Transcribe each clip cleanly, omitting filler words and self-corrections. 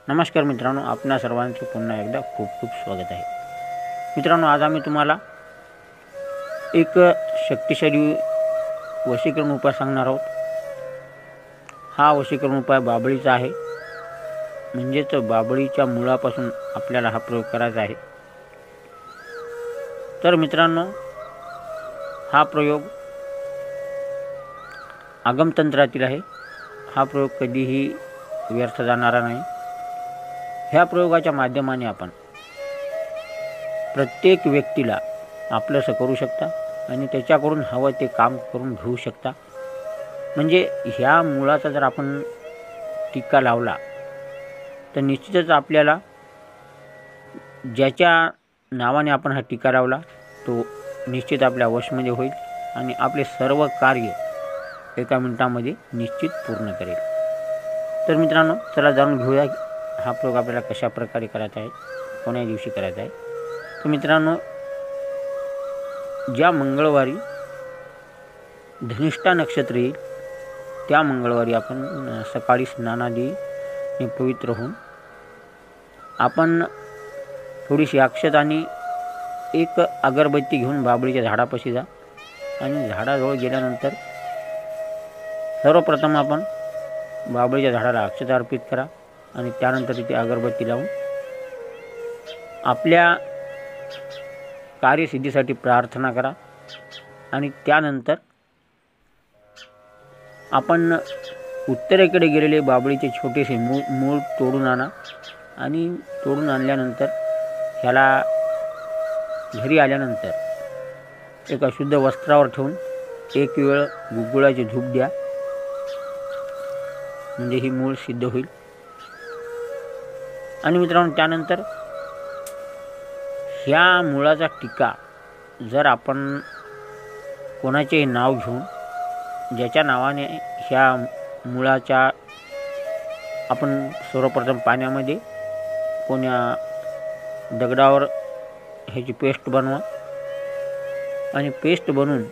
नमस्कार मित्रांनो, आपणा सर्वांचे पुन्हा एकदा खूप खूप स्वागत आहे। मित्रांनो, आज आम्ही तुम्हाला एक शक्तिशाली वशीकरण उपाय सांगणार आहोत। हा वशीकरण उपाय बाबळीचा आहे, म्हणजेच बाबळीच्या मुळापासून आपल्याला हा प्रयोग करायचा आहे। तर मित्रांनो, हा प्रयोग आगमतंत्रातील आहे। हा प्रयोग कधीही व्यर्थ जाणारा नाही। ह्या प्रयोगाच्या माध्यमाने आपण प्रत्येक व्यक्तीला आपलंसं करू शकता आणि त्याच्याकडून हवं ते काम करून घेऊ शकता। म्हणजे ह्या मुळाचा जर आपण टिक्का लावला तर निश्चितच आपल्याला ज्याच्या नावाने आपण हा टिक्का लावला तो निश्चित आपल्या वशमध्ये होईल आणि आपले सर्व कार्य एका मिनिटामध्ये निश्चित पूर्ण करेल। तर मित्रांनो, चला जाणून घेऊया हा प्रयोग आपल्याला कशा प्रकारे करायचा आहे, कोण्या दिवशी करायचा आहे। तर मित्रांनो, ज्या मंगळवारी धनिष्ठा नक्षत्र येईल त्या मंगळवारी आपण सकाळी स्नानादी पवित्र होऊन आपण थोडीशी अक्षत आणि एक अगरबत्ती घेऊन बाबळीच्या झाडापाशी जा आणि झाडाजवळ गेल्यानंतर सर्वप्रथम आपण बाबळीच्या झाडाला अक्षत अर्पित करा आणि त्यानंतर तिथे अगरबत्ती लावून आपल्या कार्यसिद्धीसाठी प्रार्थना करा आणि त्यानंतर आपण उत्तरेकडे गेलेले बाबळीचे छोटेसे मूळ तोडून आणा आणि तोडून आणल्यानंतर ह्याला घरी आल्यानंतर एका शुद्ध वस्त्रावर ठेवून एक वेळ गुगुळाची धूप द्या, म्हणजे ही मूळ सिद्ध होईल। आणि मित्रांनो, त्यानंतर ह्या मुळाचा टिक्का जर आपण कोणाचे नाव घेऊन ज्याच्या नावाने ह्या मुळाच्या आपण सर्वप्रथम पाण्यामध्ये कोण्या दगडावर ह्याची पेस्ट बनवा आणि पेस्ट बनवून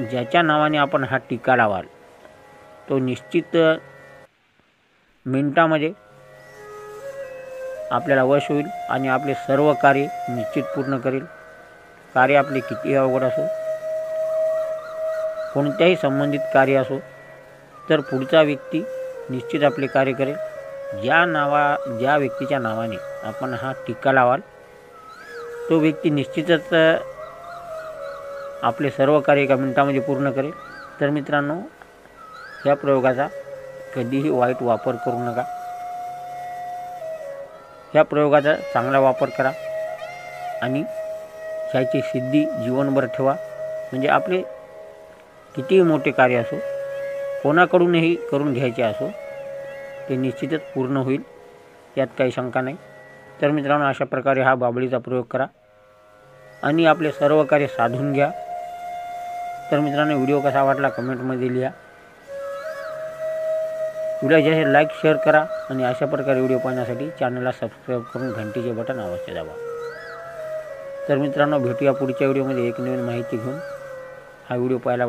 ज्याच्या नावाने आपण हा टिक्का लावाल तो निश्चित मिनिटामध्ये आपल्याला वश होईल आणि आपले सर्व कार्य निश्चित पूर्ण करेल। कार्य आपले किती अवघड असो, कोणत्याही संबंधित कार्य असो, तर पुढचा व्यक्ती निश्चित आपले कार्य करेल। ज्या व्यक्तीच्या नावाने आपण हा टिक्का लावाल तो व्यक्ती निश्चितच आपले सर्व कार्य एका मिनिटामध्ये पूर्ण करेल। तर मित्रांनो, या प्रयोगाचा कधीही वाईट वापर करू नका। ह्या प्रयोगाचा चांगला वापर करा आणि ह्याची सिद्धी जीवनभर ठेवा। म्हणजे आपले कितीही मोठे कार्य असो, कोणाकडूनही करून घ्यायचे असो, ते निश्चितच पूर्ण होईल, यात काही शंका नाही। तर मित्रांनो, अशा प्रकारे हा बाबळीचा प्रयोग करा आणि आपले सर्व कार्य साधून घ्या। तर मित्रांनो, व्हिडिओ कसा वाटला कमेंटमध्ये लिहा। व्हिडिओ लाईक शेअर करा आणि अशा प्रकारे व्हिडिओ पाहण्यासाठी चॅनलला सबस्क्राईब करून घंटीचे बटन अवश्य दाबा। तर मित्रांनो, भेटूया पुढच्या व्हिडिओमध्ये एक नवीन माहिती घेऊन। हा व्हिडिओ पाहायला